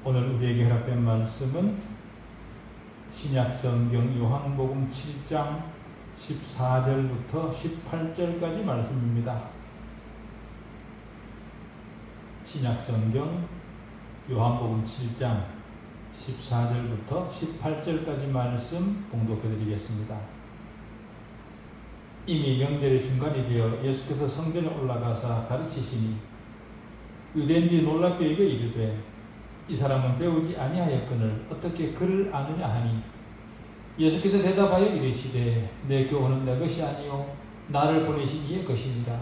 오늘 우리에게 허락된 말씀은 신약성경 요한복음 7장 14절부터 18절까지 말씀입니다. 신약성경 요한복음 7장 14절부터 18절까지 말씀 봉독해드리겠습니다. 이미 명절의 중간이 되어 예수께서 성전에 올라가사 가르치시니 유대인들이 놀랍게 여겨 이르되 이 사람은 배우지 아니하였거늘 어떻게 그를 아느냐 하니 예수께서 대답하여 이르시되 내 교훈은 내 것이 아니요 나를 보내신 이의 것이니라.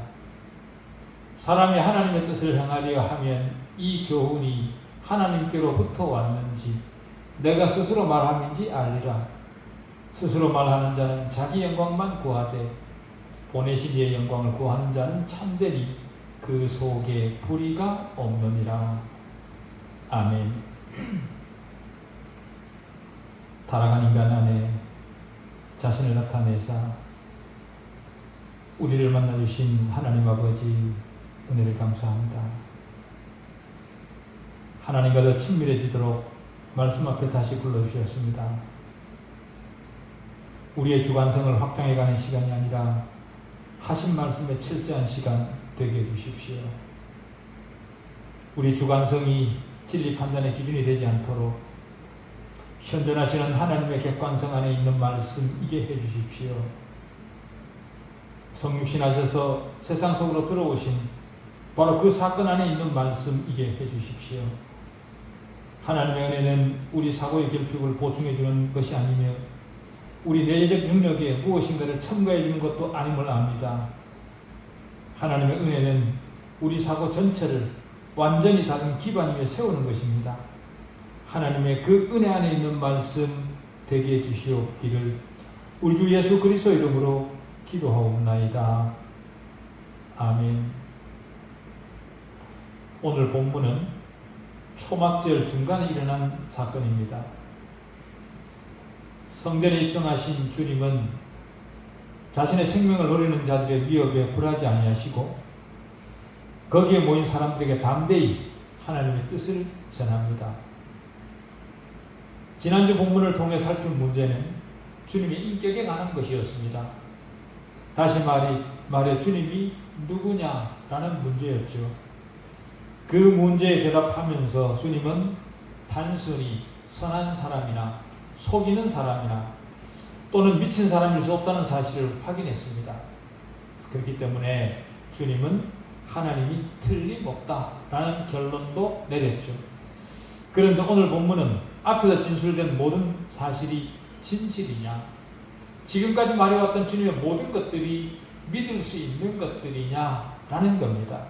사람이 하나님의 뜻을 행하려 하면 이 교훈이 하나님께로부터 왔는지 내가 스스로 말함인지 알리라. 스스로 말하는 자는 자기 영광만 구하되 보내신 이의 영광을 구하는 자는 참되니 그 속에 불의가 없느니라. 아멘. 타락한 인간 안에 자신을 나타내사 우리를 만나주신 하나님 아버지 은혜를 감사합니다. 하나님과 더 친밀해지도록 말씀 앞에 다시 불러주셨습니다. 우리의 주관성을 확장해가는 시간이 아니라 하신 말씀에 철저한 시간 되게 해주십시오. 우리 주관성이 진리 판단의 기준이 되지 않도록 현존하시는 하나님의 객관성 안에 있는 말씀 이게 해주십시오. 성육신하셔서 세상 속으로 들어오신 바로 그 사건 안에 있는 말씀 이게 해주십시오. 하나님의 은혜는 우리 사고의 결핍을 보충해주는 것이 아니며 우리 내재적 능력에 무엇인가를 첨가해주는 것도 아님을 압니다. 하나님의 은혜는 우리 사고 전체를 완전히 다른 기반 위에 세우는 것입니다. 하나님의 그 은혜 안에 있는 말씀 되게 해주시옵기를 우리 주 예수 그리스도 이름으로 기도하옵나이다. 아멘. 오늘 본문은 초막절 중간에 일어난 사건입니다. 성전에 입성하신 주님은 자신의 생명을 노리는 자들의 위협에 굴하지 아니하시고 거기에 모인 사람들에게 담대히 하나님의 뜻을 전합니다. 지난주 본문을 통해 살핀 문제는 주님의 인격에 관한 것이었습니다. 다시 말해 주님이 누구냐라는 문제였죠. 그 문제에 대답하면서 주님은 단순히 선한 사람이나 속이는 사람이나 또는 미친 사람일 수 없다는 사실을 확인했습니다. 그렇기 때문에 주님은 하나님이 틀림없다라는 결론도 내렸죠. 그런데 오늘 본문은 앞에서 진술된 모든 사실이 진실이냐, 지금까지 말해왔던 주님의 모든 것들이 믿을 수 있는 것들이냐라는 겁니다.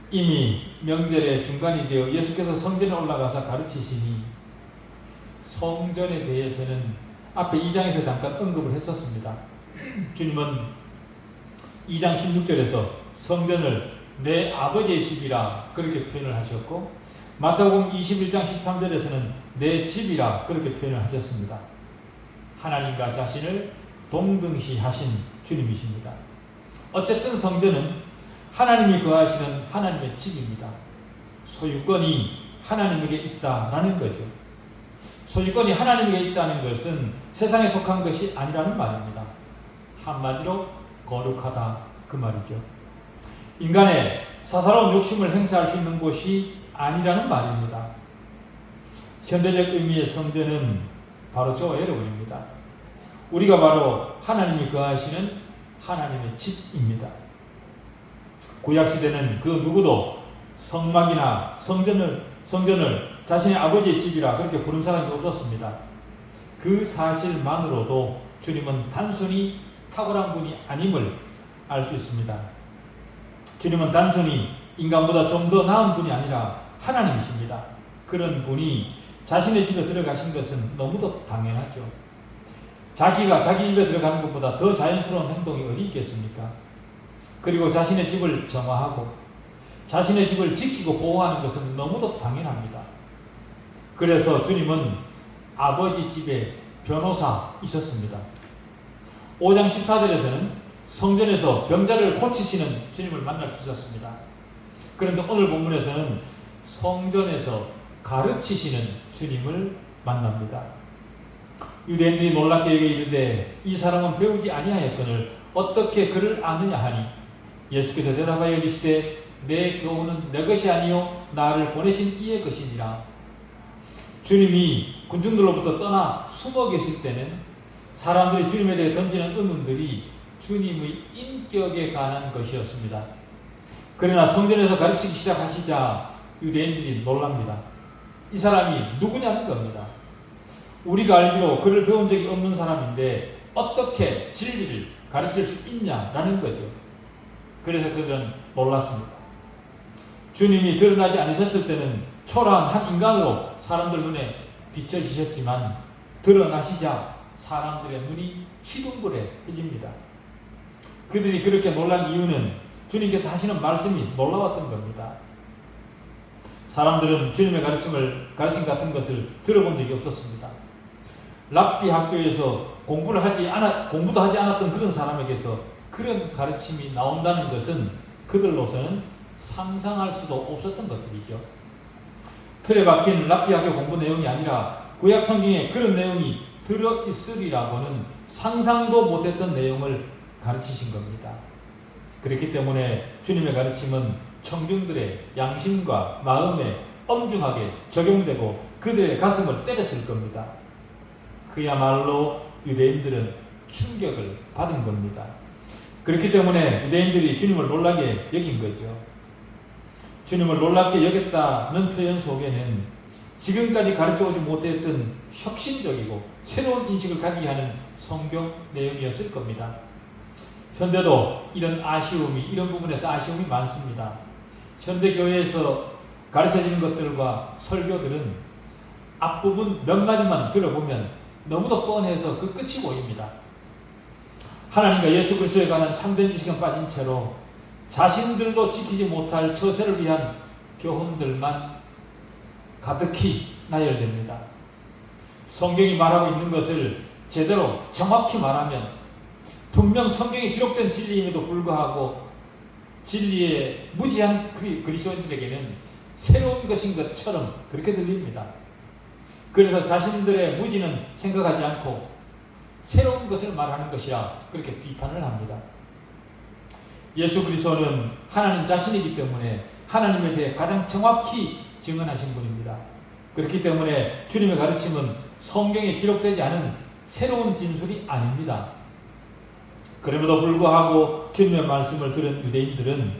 이미 명절의 중간이 되어 예수께서 성전에 올라가서 가르치시니 성전에 대해서는 앞에 2장에서 잠깐 언급을 했었습니다. 주님은 2장 16절에서 성전을 내 아버지의 집이라 그렇게 표현을 하셨고 마태복음 21장 13절에서는 내 집이라 그렇게 표현을 하셨습니다. 하나님과 자신을 동등시 하신 주님이십니다. 어쨌든 성전은 하나님이 거하시는 하나님의 집입니다. 소유권이 하나님에게 있다라는 거죠. 소유권이 하나님에게 있다는 것은 세상에 속한 것이 아니라는 말입니다. 한마디로 거룩하다 그 말이죠. 인간의 사사로운 욕심을 행사할 수 있는 곳이 아니라는 말입니다. 현대적 의미의 성전은 바로 저와 여러분입니다. 우리가 바로 하나님이 거하시는 하나님의 집입니다. 구약시대는 그 누구도 성막이나 성전을 자신의 아버지의 집이라 그렇게 부른 사람이 없었습니다. 그 사실만으로도 주님은 단순히 탁월한 분이 아님을 알 수 있습니다. 주님은 단순히 인간보다 좀 더 나은 분이 아니라 하나님이십니다. 그런 분이 자신의 집에 들어가신 것은 너무도 당연하죠. 자기가 자기 집에 들어가는 것보다 더 자연스러운 행동이 어디 있겠습니까? 그리고 자신의 집을 정화하고 자신의 집을 지키고 보호하는 것은 너무도 당연합니다. 그래서 주님은 아버지 집에 변호사이셨습니다. 5장 14절에서는 성전에서 병자를 고치시는 주님을 만날 수 있었습니다. 그런데 오늘 본문에서는 성전에서 가르치시는 주님을 만납니다. 유대인들이 놀랍게 여겨 이르되 이 사람은 배우지 아니하였거늘 어떻게 그를 아느냐 하니 예수께서 대답하여 이르시되 내 교훈은 내 것이 아니요 나를 보내신 이의 것이니라. 주님이 군중들로부터 떠나 숨어 계실 때는 사람들이 주님에 대해 던지는 의문들이 주님의 인격에 관한 것이었습니다. 그러나 성전에서 가르치기 시작하시자 유대인들이 놀랍니다. 이 사람이 누구냐는 겁니다. 우리가 알기로 그를 배운 적이 없는 사람인데 어떻게 진리를 가르칠 수 있냐라는 거죠. 그래서 그들은 놀랐습니다. 주님이 드러나지 않으셨을 때는 초라한 한 인간으로 사람들 눈에 비춰지셨지만 드러나시자 사람들의 눈이 희둥그레해집니다. 그들이 그렇게 놀란 이유는 주님께서 하시는 말씀이 놀라웠던 겁니다. 사람들은 주님의 가르침 같은 것을 들어본 적이 없었습니다. 랍비 학교에서 공부도 하지 않았던 그런 사람에게서 그런 가르침이 나온다는 것은 그들로서는 상상할 수도 없었던 것들이죠. 틀에 박힌 랍비 학교 공부 내용이 아니라 구약 성경에 그런 내용이 들어있으리라고는 상상도 못했던 내용을 가르치신 겁니다. 그렇기 때문에 주님의 가르침은 청중들의 양심과 마음에 엄중하게 적용되고 그들의 가슴을 때렸을 겁니다. 그야말로 유대인들은 충격을 받은 겁니다. 그렇기 때문에 유대인들이 주님을 놀라게 여긴 거죠. 주님을 놀랍게 여겼다는 표현 속에는 지금까지 가르쳐오지 못했던 혁신적이고 새로운 인식을 가지게 하는 성경 내용이었을 겁니다. 현대도 이런 부분에서 아쉬움이 많습니다. 현대교회에서 가르쳐지는 것들과 설교들은 앞부분 몇 마디만 들어보면 너무도 뻔해서 그 끝이 보입니다. 하나님과 예수 그리스도에 관한 참된 지식은 빠진 채로 자신들도 지키지 못할 처세를 위한 교훈들만 가득히 나열됩니다. 성경이 말하고 있는 것을 제대로 정확히 말하면 분명 성경에 기록된 진리임에도 불구하고 진리에 무지한 그리스도인들에게는 새로운 것인 것처럼 그렇게 들립니다. 그래서 자신들의 무지는 생각하지 않고 새로운 것을 말하는 것이라 그렇게 비판을 합니다. 예수 그리스도는 하나님 자신이기 때문에 하나님에 대해 가장 정확히 증언하신 분입니다. 그렇기 때문에 주님의 가르침은 성경에 기록되지 않은 새로운 진술이 아닙니다. 그럼에도 불구하고 주님의 말씀을 들은 유대인들은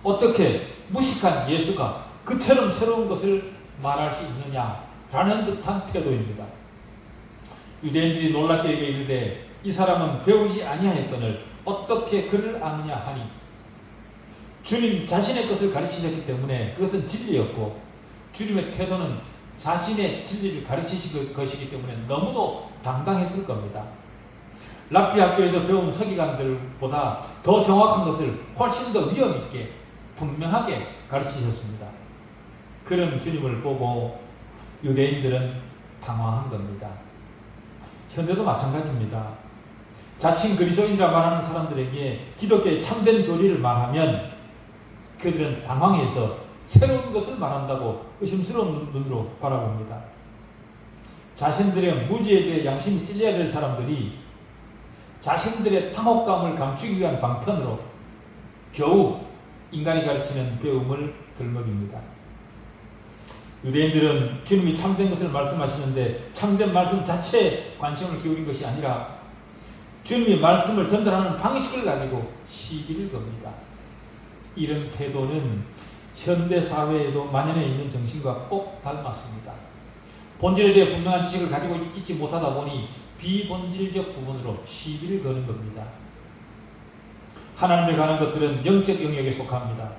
어떻게 무식한 예수가 그처럼 새로운 것을 말할 수 있느냐라는 듯한 태도입니다. 유대인들이 놀랍게 이르되 이 사람은 배우지 아니하였거늘 어떻게 그를 아느냐 하니 주님 자신의 것을 가르치셨기 때문에 그것은 진리였고 주님의 태도는 자신의 진리를 가르치실 것이기 때문에 너무도 당당했을 겁니다. 랍비 학교에서 배운 서기관들보다 더 정확한 것을 훨씬 더 위험 있게 분명하게 가르치셨습니다. 그런 주님을 보고 유대인들은 당황한 겁니다. 현대도 마찬가지입니다. 자칭 그리스도인이라 말하는 사람들에게 기독교의 참된 교리를 말하면 그들은 당황해서 새로운 것을 말한다고 의심스러운 눈으로 바라봅니다. 자신들의 무지에 대해 양심이 찔려야 될 사람들이 자신들의 탐욕감을 감추기 위한 방편으로 겨우 인간이 가르치는 배움을 들먹입니다. 유대인들은 주님이 참된 것을 말씀하시는데 참된 말씀 자체에 관심을 기울인 것이 아니라 주님이 말씀을 전달하는 방식을 가지고 시비를 겁니다. 이런 태도는 현대사회에도 만연해 있는 정신과 꼭 닮았습니다. 본질에 대해 분명한 지식을 가지고 있지 못하다 보니 비본질적 부분으로 시비를 거는 겁니다. 하나님에 관한 것들은 영적 영역에 속합니다.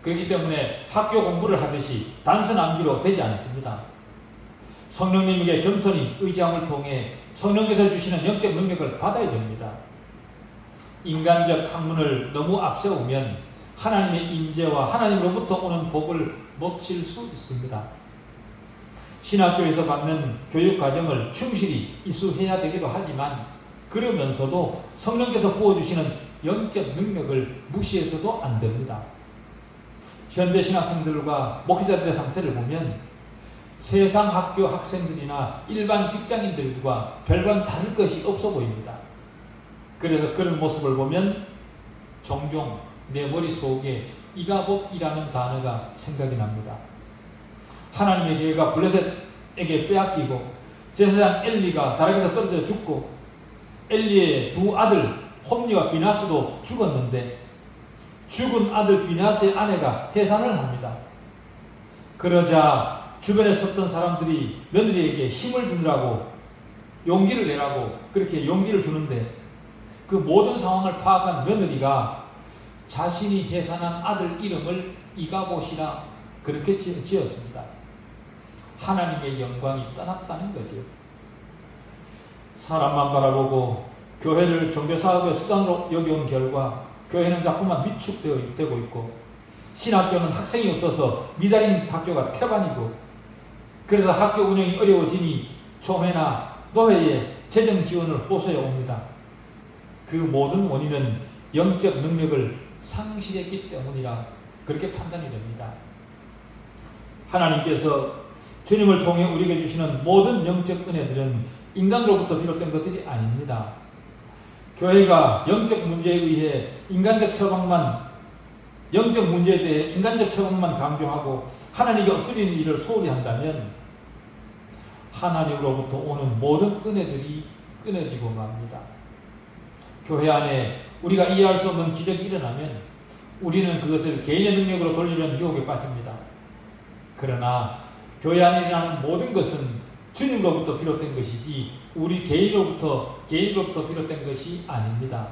그렇기 때문에 학교 공부를 하듯이 단순 암기로 되지 않습니다. 성령님에게 겸손히 의지함을 통해 성령께서 주시는 영적 능력을 받아야 됩니다. 인간적 학문을 너무 앞세우면 하나님의 임재와 하나님으로부터 오는 복을 놓칠 수 있습니다. 신학교에서 받는 교육 과정을 충실히 이수해야 되기도 하지만 그러면서도 성령께서 부어주시는 영적 능력을 무시해서도 안 됩니다. 현대 신학생들과 목회자들의 상태를 보면 세상 학교 학생들이나 일반 직장인들과 별반 다를 것이 없어 보입니다. 그래서 그런 모습을 보면 종종 내 머릿속에 이가봇이라는 단어가 생각이 납니다. 하나님의 계획가 블레셋에게 빼앗기고 제사장 엘리가 다락에서 떨어져 죽고 엘리의 두 아들 홈니와 비나스도 죽었는데 죽은 아들 비나스의 아내가 해산을 합니다. 그러자 주변에 섰던 사람들이 며느리에게 힘을 주느라고 용기를 내라고 그렇게 용기를 주는데 그 모든 상황을 파악한 며느리가 자신이 해산한 아들 이름을 이가봇이라 그렇게 지었습니다. 하나님의 영광이 떠났다는 거죠. 사람만 바라보고 교회를 종교사업의 수단으로 여겨온 결과 교회는 자꾸만 위축되고 있고 신학교는 학생이 없어서 미달인 학교가 태반이고 그래서 학교 운영이 어려워지니 총회나 노회에 재정 지원을 호소해 옵니다. 그 모든 원인은 영적 능력을 상실했기 때문이라 그렇게 판단이 됩니다. 하나님께서 주님을 통해 우리에게 주시는 모든 영적 은혜들은 인간으로부터 비롯된 것들이 아닙니다. 교회가 영적 문제에 의해 영적 문제에 대해 인간적 처방만 강조하고 하나님께 엎드리는 일을 소홀히 한다면 하나님으로부터 오는 모든 은혜들이 끊어지고 맙니다. 교회 안에 우리가 이해할 수 없는 기적이 일어나면 우리는 그것을 개인의 능력으로 돌리려는 유혹에 빠집니다. 그러나 교회 안에 일어나는 모든 것은 주님으로부터 비롯된 것이지 우리 개인으로부터 비롯된 것이 아닙니다.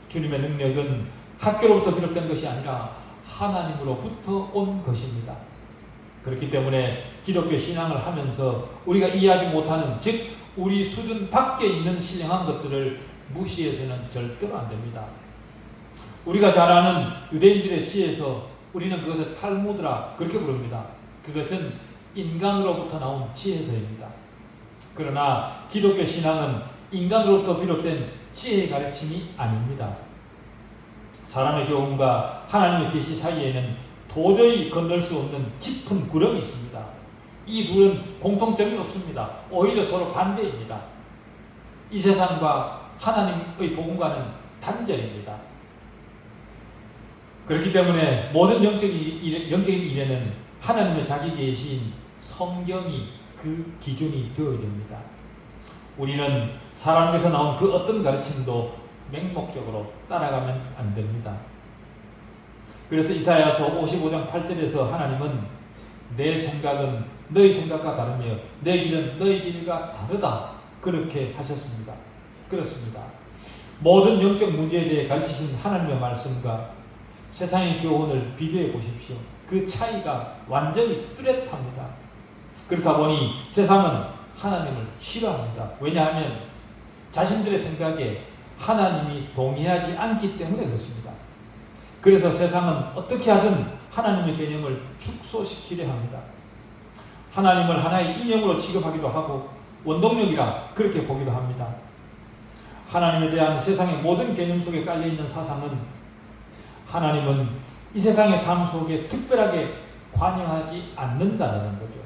주님의 능력은 학교로부터 비롯된 것이 아니라 하나님으로부터 온 것입니다. 그렇기 때문에 기독교 신앙을 하면서 우리가 이해하지 못하는 즉 우리 수준 밖에 있는 신령한 것들을 무시해서는 절대로 안 됩니다. 우리가 잘 아는 유대인들의 지혜에서 우리는 그것을 탈무드라 그렇게 부릅니다. 그것은 인간으로부터 나온 지혜서입니다. 그러나 기독교 신앙은 인간으로부터 비롯된 지혜의 가르침이 아닙니다. 사람의 교훈과 하나님의 계시 사이에는 도저히 건널 수 없는 깊은 구름이 있습니다. 이 둘은 공통점이 없습니다. 오히려 서로 반대입니다. 이 세상과 하나님의 복음과는 단절입니다. 그렇기 때문에 모든 영적인 일에는 하나님의 자기 계시인 성경이 그 기준이 되어야 됩니다. 우리는 사람에게서 나온 그 어떤 가르침도 맹목적으로 따라가면 안 됩니다. 그래서 이사야서 55장 8절에서 하나님은 내 생각은 너희 생각과 다르며 내 길은 너희 길과 다르다 그렇게 하셨습니다. 그렇습니다. 모든 영적 문제에 대해 가르치신 하나님의 말씀과 세상의 교훈을 비교해 보십시오. 그 차이가 완전히 뚜렷합니다. 그렇다 보니 세상은 하나님을 싫어합니다. 왜냐하면 자신들의 생각에 하나님이 동의하지 않기 때문에 그렇습니다. 그래서 세상은 어떻게 하든 하나님의 개념을 축소시키려 합니다. 하나님을 하나의 인형으로 취급하기도 하고 원동력이라 그렇게 보기도 합니다. 하나님에 대한 세상의 모든 개념 속에 깔려있는 사상은 하나님은 이 세상의 삶 속에 특별하게 관여하지 않는다는 거죠.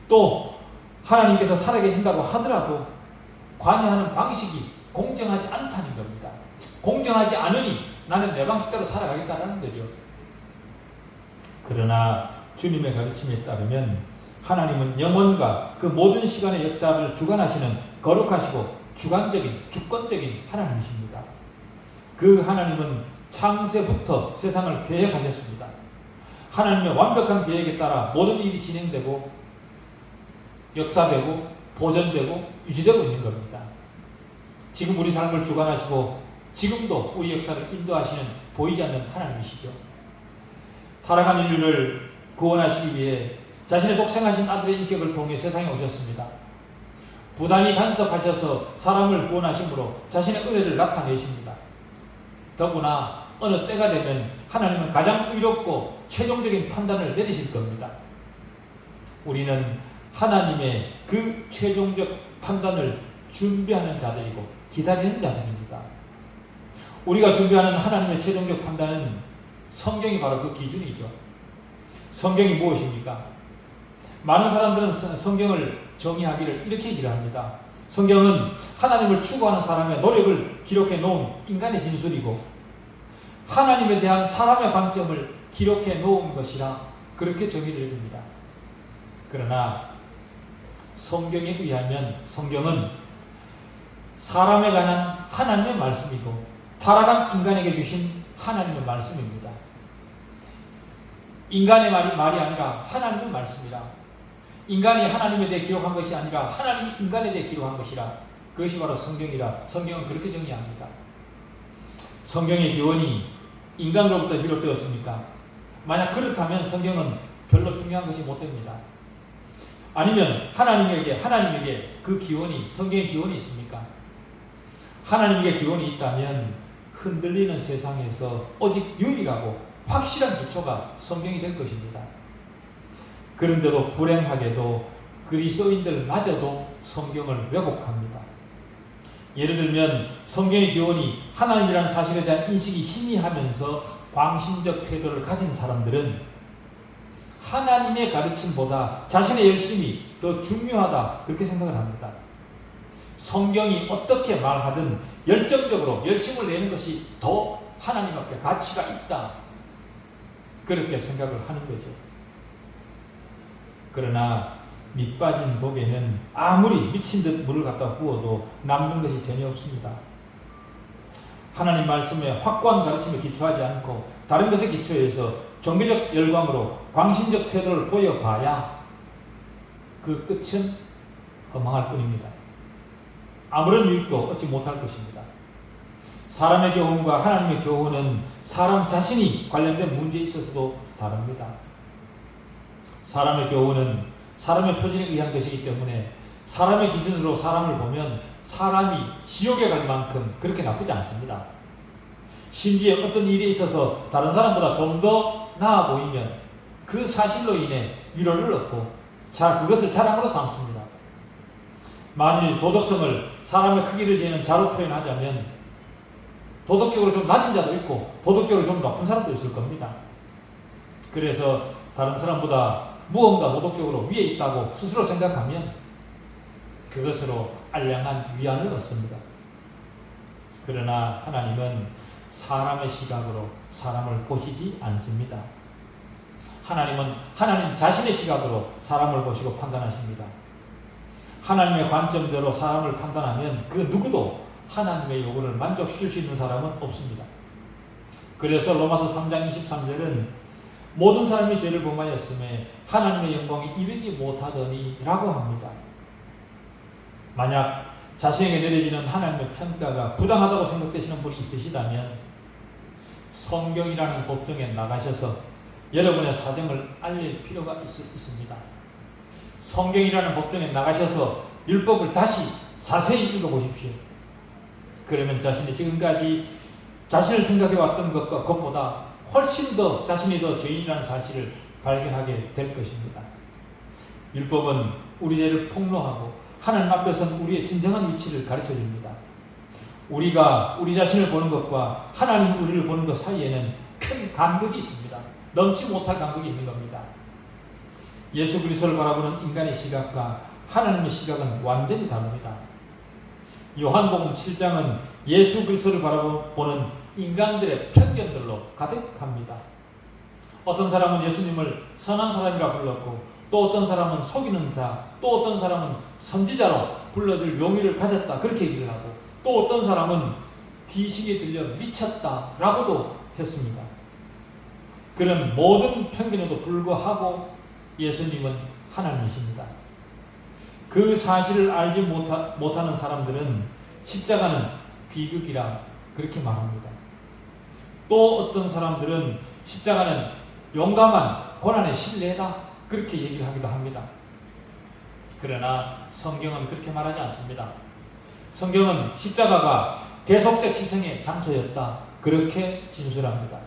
또 하나님께서 살아계신다고 하더라도 관여하는 방식이 공정하지 않다는 겁니다. 공정하지 않으니 나는 내 방식대로 살아가겠다는 거죠. 그러나 주님의 가르침에 따르면 하나님은 영원과 그 모든 시간의 역사를 주관하시는 거룩하시고 주권적인 하나님이십니다. 그 하나님은 창세부터 세상을 계획하셨습니다. 하나님의 완벽한 계획에 따라 모든 일이 진행되고 역사되고 보존되고 유지되고 있는 겁니다. 지금 우리 삶을 주관하시고 지금도 우리 역사를 인도하시는 보이지 않는 하나님이시죠. 타락한 인류를 구원하시기 위해 자신의 독생하신 아들의 인격을 통해 세상에 오셨습니다. 부단히 간섭하셔서 사람을 구원하심으로 자신의 은혜를 나타내십니다. 더구나 어느 때가 되면 하나님은 가장 의롭고 최종적인 판단을 내리실 겁니다. 우리는 하나님의 그 최종적 판단을 준비하는 자들이고 기다리는 자들입니다. 우리가 준비하는 하나님의 최종적 판단은 성경이 바로 그 기준이죠. 성경이 무엇입니까? 많은 사람들은 성경을 정의하기를 이렇게 얘기를 합니다. 성경은 하나님을 추구하는 사람의 노력을 기록해 놓은 인간의 진술이고 하나님에 대한 사람의 관점을 기록해 놓은 것이라 그렇게 정의를 해줍니다. 그러나 성경에 의하면 성경은 사람에 관한 하나님의 말씀이고 타락한 인간에게 주신 하나님의 말씀입니다. 인간의 말이 아니라 하나님의 말씀이라, 인간이 하나님에 대해 기록한 것이 아니라 하나님이 인간에 대해 기록한 것이라, 그것이 바로 성경이라 성경은 그렇게 정의합니다. 성경의 기원이 인간으로부터 비롯되었습니까? 만약 그렇다면 성경은 별로 중요한 것이 못 됩니다. 아니면 하나님에게 그 기원이, 성경의 기원이 있습니까? 하나님에게 기원이 있다면 흔들리는 세상에서 오직 유일하고 확실한 기초가 성경이 될 것입니다. 그런데도 불행하게도 그리스도인들마저도 성경을 왜곡합니다. 예를 들면 성경의 기원이 하나님이라는 사실에 대한 인식이 희미하면서 광신적 태도를 가진 사람들은 하나님의 가르침보다 자신의 열심이 더 중요하다 그렇게 생각을 합니다. 성경이 어떻게 말하든 열정적으로 열심을 내는 것이 더 하나님 앞에 가치가 있다 그렇게 생각을 하는 거죠. 그러나 밑빠진 독에는 아무리 미친 듯 물을 갖다 부어도 남는 것이 전혀 없습니다. 하나님 말씀에 확고한 가르침에 기초하지 않고 다른 것에 기초해서 종교적 열광으로 광신적 태도를 보여봐야 그 끝은 허망할 뿐입니다. 아무런 유익도 얻지 못할 것입니다. 사람의 교훈과 하나님의 교훈은 사람 자신이 관련된 문제에 있어서도 다릅니다. 사람의 교훈은 사람의 표준에 의한 것이기 때문에 사람의 기준으로 사람을 보면 사람이 지옥에 갈 만큼 그렇게 나쁘지 않습니다. 심지어 어떤 일에 있어서 다른 사람보다 좀 더 나아 보이면 그 사실로 인해 위로를 얻고 그것을 자랑으로 삼습니다. 만일 도덕성을 사람의 크기를 재는 자로 표현하자면 도덕적으로 좀 낮은 자도 있고 도덕적으로 좀 높은 사람도 있을 겁니다. 그래서 다른 사람보다 무언가 도덕적으로 위에 있다고 스스로 생각하면 그것으로 알량한 위안을 얻습니다. 그러나 하나님은 사람의 시각으로 사람을 보시지 않습니다. 하나님은 하나님 자신의 시각으로 사람을 보시고 판단하십니다. 하나님의 관점대로 사람을 판단하면 그 누구도 하나님의 요구를 만족시킬 수 있는 사람은 없습니다. 그래서 로마서 3장 23절은 모든 사람이 죄를 범하였음에 하나님의 영광에 이르지 못하더니 라고 합니다. 만약 자신에게 내려지는 하나님의 평가가 부당하다고 생각되시는 분이 있으시다면 성경이라는 법정에 나가셔서 여러분의 사정을 알릴 필요가 있습니다. 성경이라는 법정에 나가셔서 율법을 다시 자세히 읽어보십시오. 그러면 자신이 지금까지 자신을 생각해왔던 것보다 훨씬 더 자신이 더 죄인이라는 사실을 발견하게 될 것입니다. 율법은 우리 죄를 폭로하고 하나님 앞에서는 우리의 진정한 위치를 가르쳐줍니다. 우리가 우리 자신을 보는 것과 하나님이 우리를 보는 것 사이에는 큰 간극이 있습니다. 넘지 못할 간극이 있는 겁니다. 예수 그리스도를 바라보는 인간의 시각과 하나님의 시각은 완전히 다릅니다. 요한복음 7장은 예수 그리스도를 바라보는 인간들의 편견들로 가득합니다. 어떤 사람은 예수님을 선한 사람이라 불렀고 또 어떤 사람은 속이는 자, 또 어떤 사람은 선지자로 불러줄 용의를 가졌다 그렇게 얘기를 하고 또 어떤 사람은 귀신이 들려 미쳤다라고도 했습니다. 그런 모든 편견에도 불구하고 예수님은 하나님이십니다. 그 사실을 알지 못하는 사람들은 십자가는 비극이라 그렇게 말합니다. 또 어떤 사람들은 십자가는 용감한 고난의 신뢰다 그렇게 얘기를 하기도 합니다. 그러나 성경은 그렇게 말하지 않습니다. 성경은 십자가가 대속적 희생의 장소였다 그렇게 진술합니다.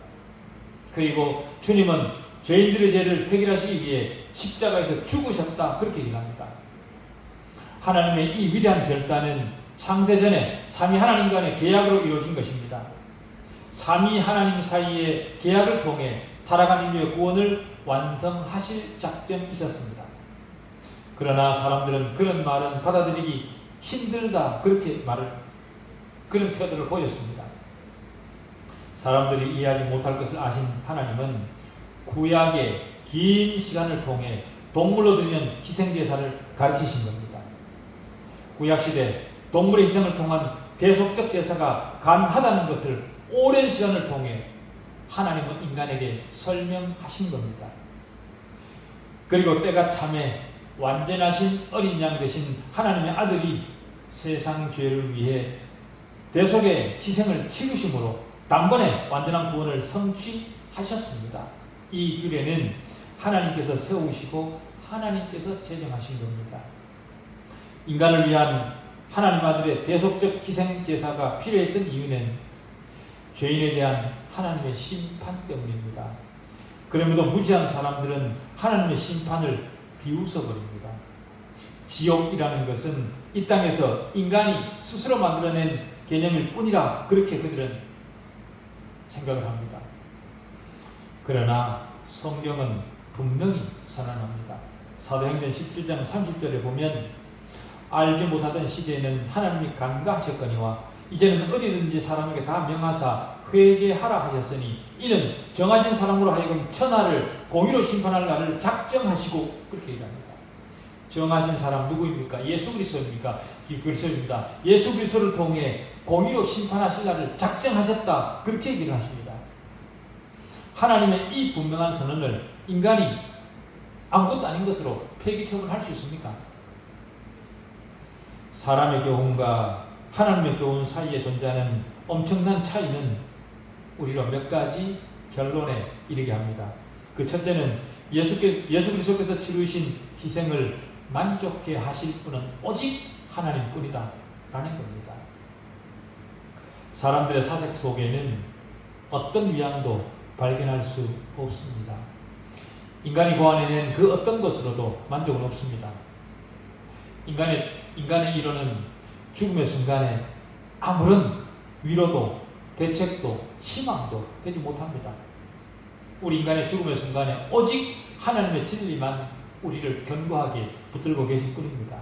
그리고 주님은 죄인들의 죄를 해결하시기 위해 십자가에서 죽으셨다 그렇게 얘기합니다. 하나님의 이 위대한 결단은 창세전에 삼위 하나님과의 계약으로 이루어진 것입니다. 삼위 하나님 사이의 계약을 통해 타락한 인류의 구원을 완성하실 작정이셨습니다. 그러나 사람들은 그런 말은 받아들이기 힘들다 그렇게 그런 태도를 보였습니다. 사람들이 이해하지 못할 것을 아신 하나님은 구약의 긴 시간을 통해 동물로 드리는 희생제사를 가르치신 겁니다. 구약시대 동물의 희생을 통한 대속적 제사가 가능하다는 것을 오랜 시간을 통해 하나님은 인간에게 설명하신 겁니다. 그리고 때가 참에 완전하신 어린 양 되신 하나님의 아들이 세상 죄를 위해 대속의 희생을 치르심으로 단번에 완전한 구원을 성취하셨습니다. 이 규례는 하나님께서 세우시고 하나님께서 제정하신 겁니다. 인간을 위한 하나님 아들의 대속적 희생 제사가 필요했던 이유는 죄인에 대한 하나님의 심판 때문입니다. 그럼에도 무지한 사람들은 하나님의 심판을 비웃어버립니다. 지옥이라는 것은 이 땅에서 인간이 스스로 만들어낸 개념일 뿐이라 그렇게 그들은 생각을 합니다. 그러나 성경은 분명히 선언합니다. 사도행전 17장 30절에 보면 알지 못하던 시대에는 하나님이 간과하셨거니와 이제는 어디든지 사람에게 다 명하사 회개하라 하셨으니 이는 정하신 사람으로 하여금 천하를 공의로 심판할 날을 작정하시고 그렇게 얘기합니다. 정하신 사람 누구입니까? 예수 그리스도입니까? 그리스도입니다. 예수 그리스도를 통해 공의로 심판하실 날을 작정하셨다 그렇게 얘기를 하십니다. 하나님의 이 분명한 선언을 인간이 아무것도 아닌 것으로 폐기 처분할 수 있습니까? 사람의 교훈과 하나님의 교훈 사이에 존재하는 엄청난 차이는 우리로 몇 가지 결론에 이르게 합니다. 그 첫째는 예수 그리스도께서 치르신 희생을 만족해 하실 분은 오직 하나님뿐이다 라는 겁니다. 사람들의 사색 속에는 어떤 위안도 발견할 수 없습니다. 인간이 고안해낸 그 어떤 것으로도 만족은 없습니다. 인간의 이론은 죽음의 순간에 아무런 위로도 대책도 희망도 되지 못합니다. 우리 인간의 죽음의 순간에 오직 하나님의 진리만 우리를 견고하게 붙들고 계실 뿐입니다.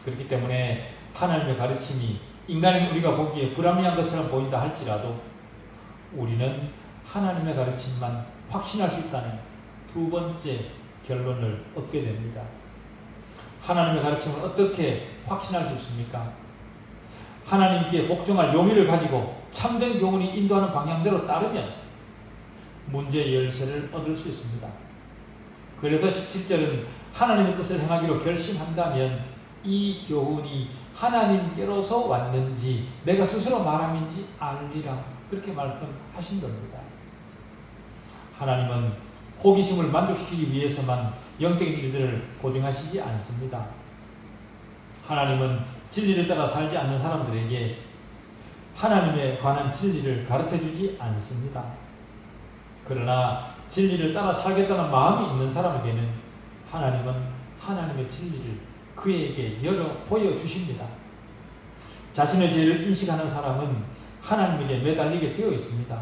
그렇기 때문에 하나님의 가르침이 인간인 우리가 보기에 불합리한 것처럼 보인다 할지라도 우리는 하나님의 가르침만 확신할 수 있다는 두 번째 결론을 얻게 됩니다. 하나님의 가르침을 어떻게 확신할 수 있습니까? 하나님께 복종할 용의를 가지고 참된 교훈이 인도하는 방향대로 따르면 문제의 열쇠를 얻을 수 있습니다. 그래서 17절은 하나님의 뜻을 행하기로 결심한다면 이 교훈이 하나님께로서 왔는지 내가 스스로 말함인지 알리라 그렇게 말씀하신 겁니다. 하나님은 호기심을 만족시키기 위해서만 영적인 일들을 보증하시지 않습니다. 하나님은 진리를 따라 살지 않는 사람들에게 하나님에 관한 진리를 가르쳐주지 않습니다. 그러나 진리를 따라 살겠다는 마음이 있는 사람에게는 하나님은 하나님의 진리를 그에게 열어 보여주십니다. 자신의 죄를 인식하는 사람은 하나님에게 매달리게 되어 있습니다.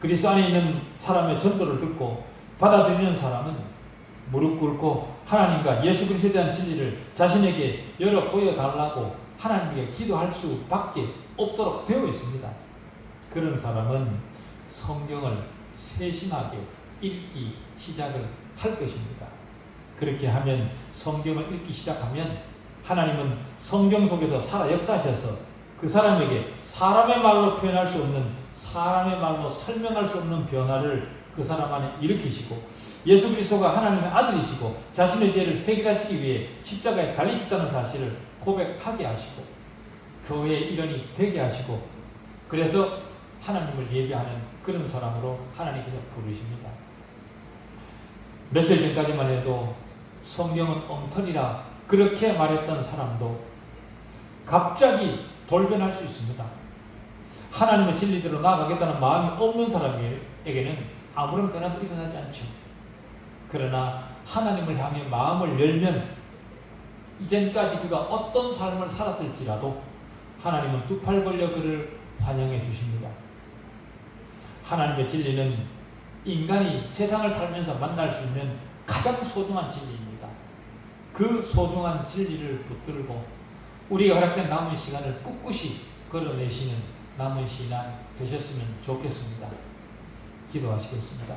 그리스도 안에 있는 사람의 전도를 듣고 받아들이는 사람은 무릎 꿇고 하나님과 예수 그리스도에 대한 진리를 자신에게 열어 보여달라고 하나님께 기도할 수밖에 없도록 되어 있습니다. 그런 사람은 성경을 세심하게 읽기 시작을 할 것입니다. 그렇게 하면 성경을 읽기 시작하면 하나님은 성경 속에서 살아 역사하셔서 그 사람에게 사람의 말로 표현할 수 없는 사람의 말로 설명할 수 없는 변화를 그 사람 안에 일으키시고 예수 그리스도가 하나님의 아들이시고 자신의 죄를 해결하시기 위해 십자가에 달리셨다는 사실을 고백하게 하시고 교회의 일원이 되게 하시고 그래서 하나님을 예배하는 그런 사람으로 하나님께서 부르십니다. 몇 살 전까지만 해도 성경은 엉터리라 그렇게 말했던 사람도 갑자기 돌변할 수 있습니다. 하나님의 진리대로 나아가겠다는 마음이 없는 사람에게는 아무런 변화도 일어나지 않죠. 그러나 하나님을 향해 마음을 열면 이전까지 그가 어떤 삶을 살았을지라도 하나님은 두 팔 벌려 그를 환영해 주십니다. 하나님의 진리는 인간이 세상을 살면서 만날 수 있는 가장 소중한 진리입니다. 그 소중한 진리를 붙들고 우리가 허락된 남은 시간을 꿋꿋이 걸어내시는 남은 신앙 되셨으면 좋겠습니다. 기도하시겠습니다.